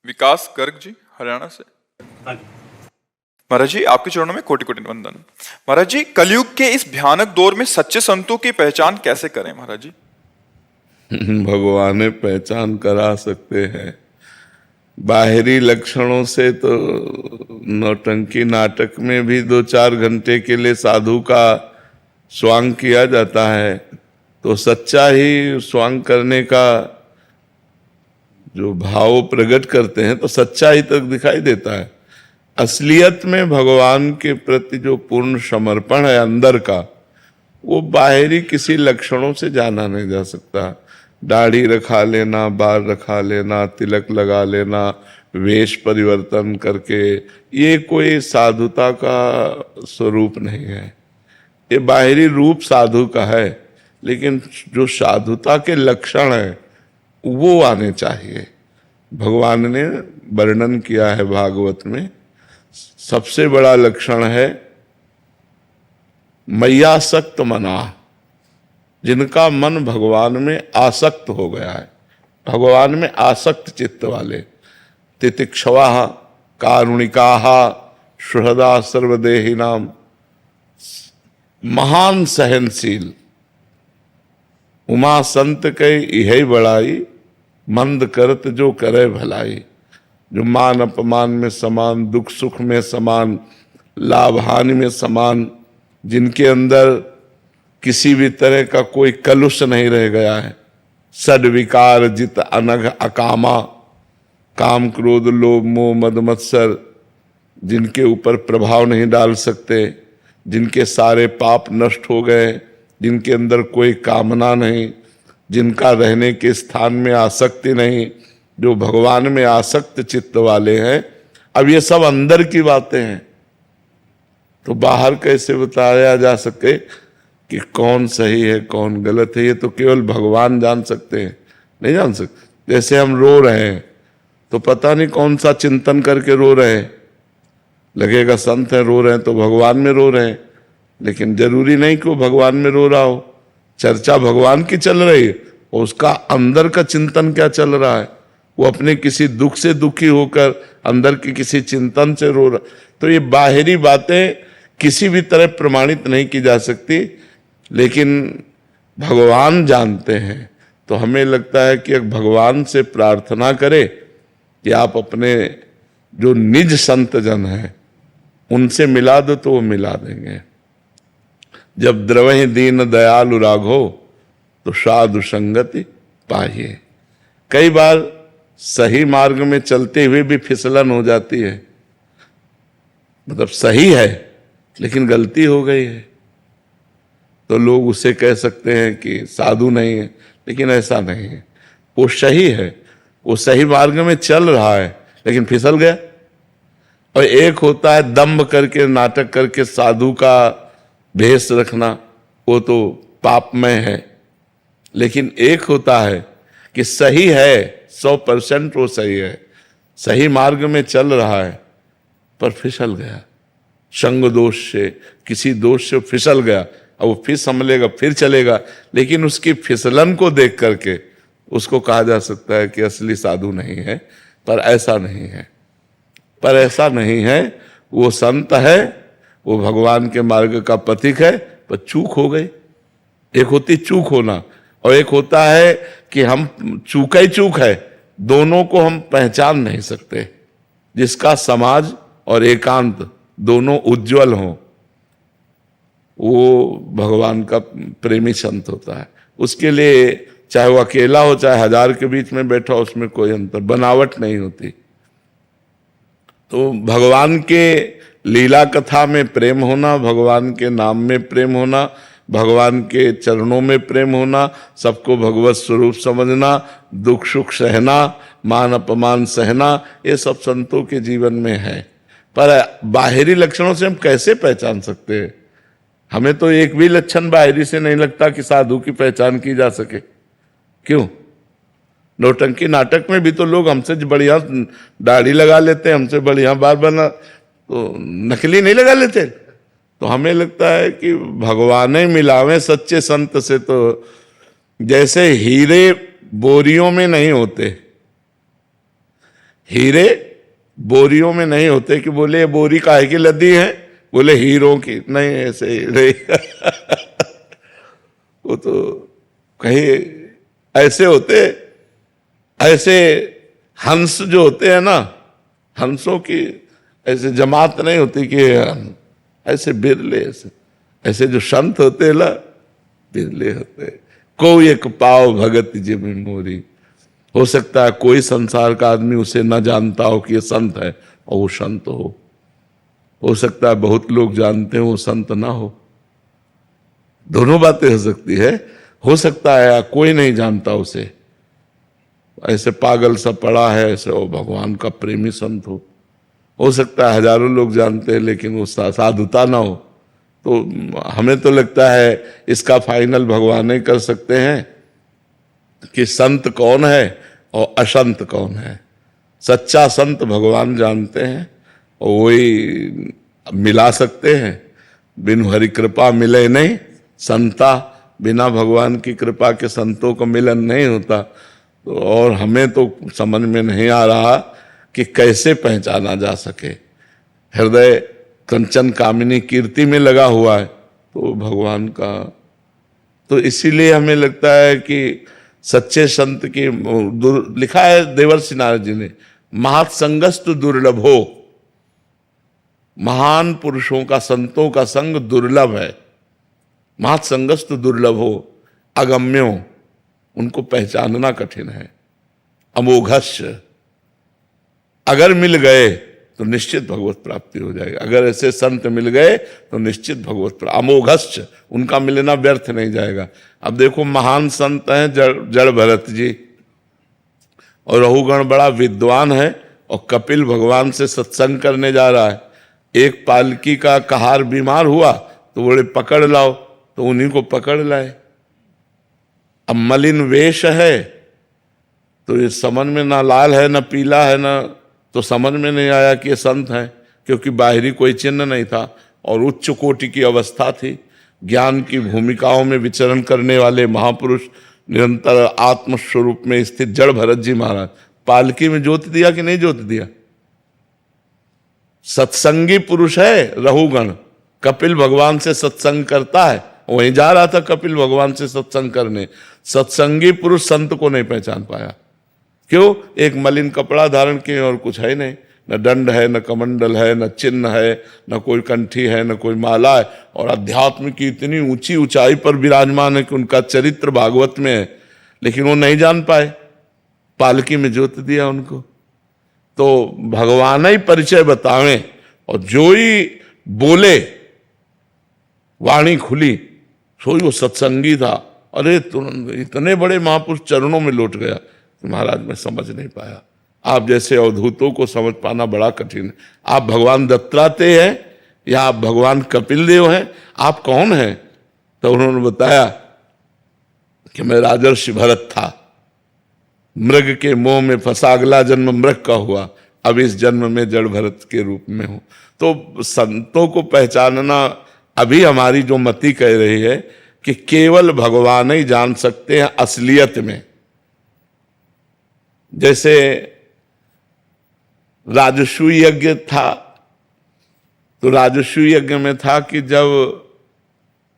विकास गर्ग जी हरियाणा से। हाँ जी। महाराज जी, आपके चरणों में कोटि कोटि वंदन। महाराज जी, कलयुग के इस भयानक दौर में सच्चे संतों की पहचान कैसे करें महाराज जी? भगवान पहचान करा सकते हैं। बाहरी लक्षणों से तो नौटंकी नाटक में भी 2-4 घंटे के लिए साधु का स्वांग किया जाता है, तो सच्चा ही स्वांग करने का जो भाव प्रकट करते हैं तो सच्चाई तक दिखाई देता है। असलियत में भगवान के प्रति जो पूर्ण समर्पण है अंदर का, वो बाहरी किसी लक्षणों से जाना नहीं जा सकता। दाढ़ी रखा लेना, बाल रखा लेना, तिलक लगा लेना, वेश परिवर्तन करके, ये कोई साधुता का स्वरूप नहीं है। ये बाहरी रूप साधु का है, लेकिन जो साधुता के लक्षण है वो आने चाहिए। भगवान ने वर्णन किया है भागवत में, सबसे बड़ा लक्षण है मय्यासक्त मना, जिनका मन भगवान में आसक्त हो गया है, भगवान में आसक्त चित्त वाले। तितिक्षवा कारुणिका सुहृदा सर्वदेहिनाम, महान सहनशील। उमा संत के यही बड़ाई, मंद करत जो करे भलाई। जो मान अपमान में समान, दुख सुख में समान, लाभ हानि में समान, जिनके अंदर किसी भी तरह का कोई कलुष नहीं रह गया है। सद विकार जित अनघ अकामा, काम क्रोध लोभ मोह मद मत्सर, जिनके ऊपर प्रभाव नहीं डाल सकते, जिनके सारे पाप नष्ट हो गए, जिनके अंदर कोई कामना नहीं, जिनका रहने के स्थान में आसक्ति नहीं, जो भगवान में आसक्त चित्त वाले हैं। अब ये सब अंदर की बातें हैं, तो बाहर कैसे बताया जा सके कि कौन सही है कौन गलत है? ये तो केवल भगवान जान सकते हैं, नहीं जान सकते। जैसे हम रो रहे हैं तो पता नहीं कौन सा चिंतन करके रो रहे हैं, लगेगा संत है रो रहे हैं तो भगवान में रो रहे हैं, लेकिन जरूरी नहीं कि वो भगवान में रो रहा हो। चर्चा भगवान की चल रही है और उसका अंदर का चिंतन क्या चल रहा है, वो अपने किसी दुख से दुखी होकर अंदर के किसी चिंतन से रो रहा। तो ये बाहरी बातें किसी भी तरह प्रमाणित नहीं की जा सकती, लेकिन भगवान जानते हैं। तो हमें लगता है कि भगवान से प्रार्थना करें कि आप अपने जो निज संत जन हैं उनसे मिला दो, तो वो मिला देंगे। जब द्रवहि दीन दयालु राघो, तो साधु संगति पाइए। कई बार सही मार्ग में चलते हुए भी फिसलन हो जाती है, मतलब सही है लेकिन गलती हो गई है, तो लोग उसे कह सकते हैं कि साधु नहीं है, लेकिन ऐसा नहीं है। वो सही है, वो सही मार्ग में चल रहा है, लेकिन फिसल गया। और एक होता है दम्भ करके नाटक करके साधु का भेष रखना, वो तो पापमय है। लेकिन एक होता है कि सही है, 100% वो सही है, सही मार्ग में चल रहा है, पर फिसल गया संग दोष से, किसी दोष से फिसल गया। अब वो फिर संभलेगा, फिर चलेगा, लेकिन उसकी फिसलन को देख करके उसको कहा जा सकता है कि असली साधु नहीं है। पर ऐसा नहीं है, पर ऐसा नहीं है। वो संत है, वो भगवान के मार्ग का पथिक है, पर चूक हो गई। एक होती चूक होना और एक होता है कि हम चूका ही चूक है, दोनों को हम पहचान नहीं सकते। जिसका समाज और एकांत दोनों उज्जवल हों, वो भगवान का प्रेमी संत होता है। उसके लिए चाहे वो अकेला हो चाहे 1000 के बीच में बैठा हो, उसमें कोई अंतर, बनावट नहीं होती। तो भगवान के लीला कथा में प्रेम होना, भगवान के नाम में प्रेम होना, भगवान के चरणों में प्रेम होना, सबको भगवत स्वरूप समझना, दुख सुख सहना, मान अपमान सहना, ये सब संतों के जीवन में है। पर बाहरी लक्षणों से हम कैसे पहचान सकते हैं? हमें तो एक भी लक्षण बाहरी से नहीं लगता कि साधु की पहचान की जा सके। क्यों? नौटंकी नाटक में भी तो लोग हमसे बढ़िया दाढ़ी लगा लेते हैं, हमसे बढ़िया बाल बना, तो नकली नहीं लगा लेते। तो हमें लगता है कि भगवान मिलावे सच्चे संत से। तो जैसे हीरे बोरियों में नहीं होते, हीरे बोरियों में नहीं होते कि बोले ये बोरी काहे की लदी है, बोले हीरों की, नहीं ऐसे हीरे वो तो कहीं ऐसे होते, ऐसे हंस जो होते हैं ना, हंसों की ऐसे जमात नहीं होती कि ऐसे बिरले, ऐसे जो संत होते हैं ना बिरले होते हैं। कोई एक पाव भगत जिब मोरी, हो सकता है कोई संसार का आदमी उसे न जानता हो कि ये संत है और वो संत हो सकता है बहुत लोग जानते हो वो संत ना हो। दोनों बातें हो सकती है। हो सकता है कोई नहीं जानता उसे, ऐसे पागल सा पड़ा है, ऐसे वो भगवान का प्रेमी संत हो सकता है हजारों लोग जानते हैं लेकिन वो साधुता ना हो। तो हमें तो लगता है इसका फाइनल भगवान ही कर सकते हैं कि संत कौन है और असंत कौन है। सच्चा संत भगवान जानते हैं और वही मिला सकते हैं। बिनु हरि कृपा मिले नहीं संता, बिना भगवान की कृपा के संतों को मिलन नहीं होता। तो और हमें तो समझ में नहीं आ रहा कि कैसे पहचाना जा सके। हृदय कंचन कामिनी कीर्ति में लगा हुआ है तो भगवान का, तो इसीलिए हमें लगता है कि सच्चे संत की लिखा है देवर्षि नारद जी ने, महत्संगस्तु दुर्लभो, महान पुरुषों का संतों का संग दुर्लभ है। महत्संगस्तु दुर्लभो अगम्यो, उनको पहचानना कठिन है। अमोघस्य, अगर मिल गए तो निश्चित भगवत प्राप्ति हो जाएगी। अगर ऐसे संत मिल गए तो निश्चित भगवत प्राप्ति। अमोघस्य, उनका मिलना व्यर्थ नहीं जाएगा। अब देखो महान संत हैं जड़ भरत जी, और रहुगण बड़ा विद्वान है और कपिल भगवान से सत्संग करने जा रहा है। एक पालकी का कहार बीमार हुआ तो बोले पकड़ लाओ, तो उन्हीं को पकड़ लाए। अब मलिन वेश है तो ये समझ में ना लाल है ना पीला है ना, तो समझ में नहीं आया कि ये संत है, क्योंकि बाहरी कोई चिन्ह नहीं था और उच्च कोटि की अवस्था थी। ज्ञान की भूमिकाओं में विचरण करने वाले महापुरुष, निरंतर आत्मस्वरूप में स्थित जड़ भरत जी महाराज, पालकी में जोत दिया कि नहीं जोत दिया। सत्संगी पुरुष है रहुगण, कपिल भगवान से सत्संग करता है, वहीं जा रहा था कपिल भगवान से सत्संग करने। सत्संगी पुरुष संत को नहीं पहचान पाया। क्यों? एक मलिन कपड़ा धारण किए और कुछ है नहीं, न दंड है, न कमंडल है, न चिन्ह है, न कोई कंठी है, न कोई माला है, और अध्यात्म की इतनी ऊंची ऊंचाई पर विराजमान है कि उनका चरित्र भागवत में है, लेकिन वो नहीं जान पाए। पालकी में जोत दिया उनको। तो भगवान ही परिचय बतावें और जो ही बोले वाणी खुली, सोई वो सत्संगी था। अरे तुरंत इतने बड़े महापुरुष चरणों में लौट गया। महाराज मैं समझ नहीं पाया। आप जैसे अवधूतों को समझ पाना बड़ा कठिन है। आप भगवान दत्तात्रेय हैं या आप भगवान कपिल देव हैं, आप कौन हैं? तो उन्होंने बताया कि मैं राजर्षि भरत था, मृग के मोह में फंसा, अगला जन्म मृग का हुआ, अब इस जन्म में जड़ भरत के रूप में हूं। तो संतों को पहचानना, अभी हमारी जो मति कह रही है कि केवल भगवान ही जान सकते हैं असलियत में। जैसे राजस्व यज्ञ था, तो राजस्व यज्ञ में था कि जब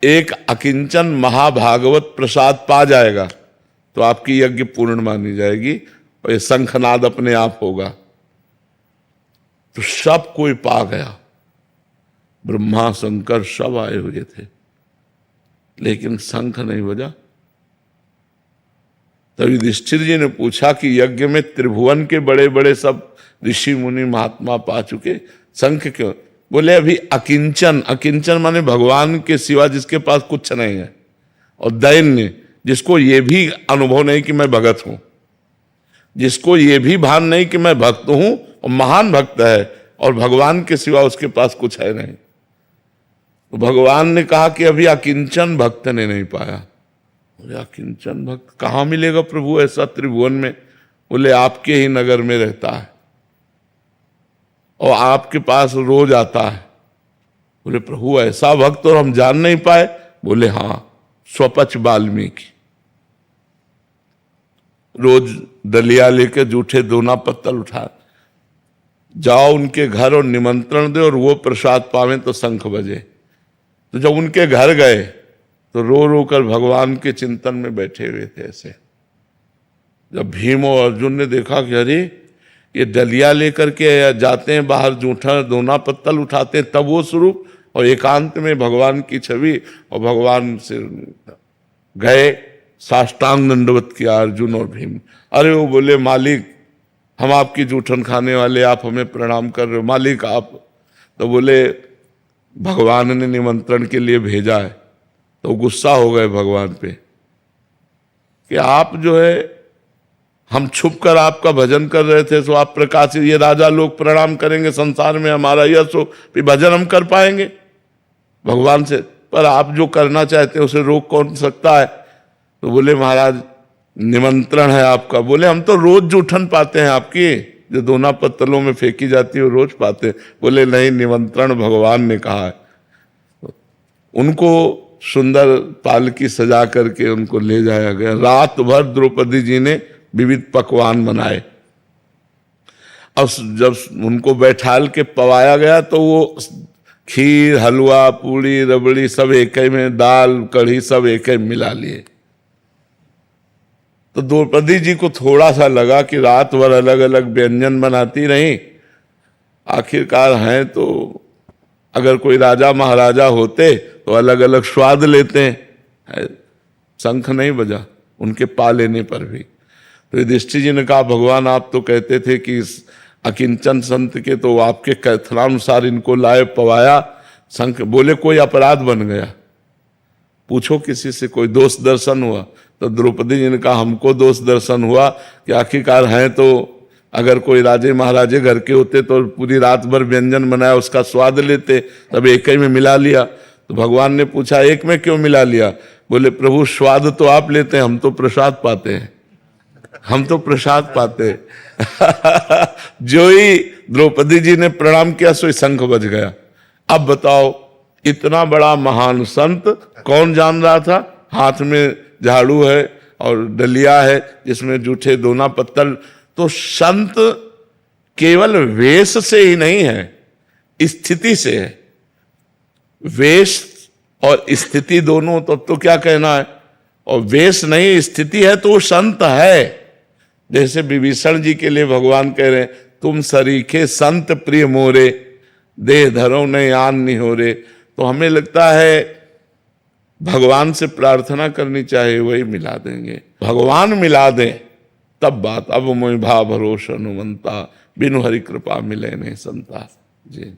एक अकिंचन महाभागवत प्रसाद पा जाएगा तो आपकी यज्ञ पूर्ण मानी जाएगी और ये शंखनाद अपने आप होगा। तो सब कोई पा गया, ब्रह्मा शंकर सब आए हुए थे, लेकिन शंख नहीं बजा। तभी युधिष्ठिर जी ने पूछा कि यज्ञ में त्रिभुवन के बड़े बड़े सब ऋषि मुनि महात्मा पा चुके, शंख क्यों? बोले अभी अकिंचन, अकिंचन माने भगवान के सिवा जिसके पास कुछ नहीं है, और दैन्य जिसको ये भी अनुभव नहीं कि मैं भगत हूं, जिसको ये भी भान नहीं कि मैं भक्त हूं और महान भक्त है और भगवान के सिवा उसके पास कुछ है नहीं। तो भगवान ने कहा कि अभी अकिंचन भक्त ने नहीं पाया। बोले अकिंचन भक्त कहाँ मिलेगा प्रभु ऐसा त्रिभुवन में? बोले आपके ही नगर में रहता है और आपके पास रोज आता है। बोले प्रभु ऐसा भक्त और हम जान नहीं पाए? बोले हाँ, स्वपच वाल्मीकि रोज दलिया लेके जूठे दोना पत्तल उठा, जाओ उनके घर और निमंत्रण दे और वो प्रसाद पावें तो शंख बजे। तो जब उनके घर गए तो रो रो कर भगवान के चिंतन में बैठे हुए थे ऐसे। जब भीम और अर्जुन ने देखा कि अरे ये डलिया लेकर के जाते हैं बाहर, जूठा दोना पत्तल उठाते हैं, तब वो स्वरूप और एकांत में भगवान की छवि, और भगवान से गए, साष्टांग दंडवत किया अर्जुन और भीम। अरे वो बोले मालिक हम आपकी जूठन खाने वाले, आप हमें प्रणाम कर रहे हो, मालिक आप। तो बोले भगवान ने निमंत्रण के लिए भेजा है। तो गुस्सा हो गए भगवान पे कि आप जो है, हम छुप कर आपका भजन कर रहे थे, तो आप प्रकाशित, ये राजा लोग प्रणाम करेंगे, संसार में हमारा यश हो, फिर भजन हम कर पाएंगे भगवान से, पर आप जो करना चाहते हैं उसे रोक कौन सकता है। तो बोले महाराज निमंत्रण है आपका। बोले हम तो रोज जूठन पाते हैं आपकी, जो दोना पत्तलों में फेंकी जाती है वो रोज पाते हैं। बोले नहीं, निमंत्रण भगवान ने कहा है। उनको सुंदर पालकी सजा करके उनको ले जाया गया। रात भर द्रौपदी जी ने विविध पकवान बनाए। अब जब उनको बैठाल के पवाया गया तो वो खीर, हलवा, पूड़ी, रबड़ी सब एक ही में, दाल, कढ़ी सब एक ही मिला लिए। तो द्रौपदी जी को थोड़ा सा लगा कि रात भर अलग अलग व्यंजन बनाती रही, आखिरकार हैं तो अगर कोई राजा महाराजा होते तो अलग अलग स्वाद लेते हैं। शंख नहीं बजा उनके पा लेने पर भी। तो युधिष्ठिर जी ने कहा भगवान आप तो कहते थे कि इस अकिंचन संत के, तो आपके कथनानुसार इनको लाए पवाया, शंख। बोले कोई अपराध बन गया, पूछो किसी से कोई दोष दर्शन हुआ। तो द्रौपदी जी ने कहा हमको दोष दर्शन हुआ कि आखिरकार हैं तो अगर कोई राजे महाराजे घर के होते तो पूरी रात भर व्यंजन बनाया, उसका स्वाद लेते, तब एक ही में मिला लिया। तो भगवान ने पूछा एक में क्यों मिला लिया। बोले प्रभु स्वाद तो आप लेते हैं, हम तो प्रसाद पाते हैं, हम तो प्रसाद पाते हैं। जो ही द्रौपदी जी ने प्रणाम किया सो शंख बज गया। अब बताओ इतना बड़ा महान संत कौन जान रहा था। हाथ में झाड़ू है और डलिया है जिसमें जूठे दोना पत्तल। तो संत केवल वेश से ही नहीं है, स्थिति से है। वेश और स्थिति दोनों, तब तो क्या कहना है। और वेश नहीं स्थिति है तो वो संत है। जैसे विभीषण जी के लिए भगवान कह रहे हैं तुम सरीखे संत प्रिय मोरे, देह धरो नहीं आन निहोरे। तो हमें लगता है भगवान से प्रार्थना करनी चाहिए, वही मिला देंगे। भगवान मिला दें तब बात। अब मोहि भा भरोस अनुमंता, बिनु हरि कृपा मिले नहीं संता। जी।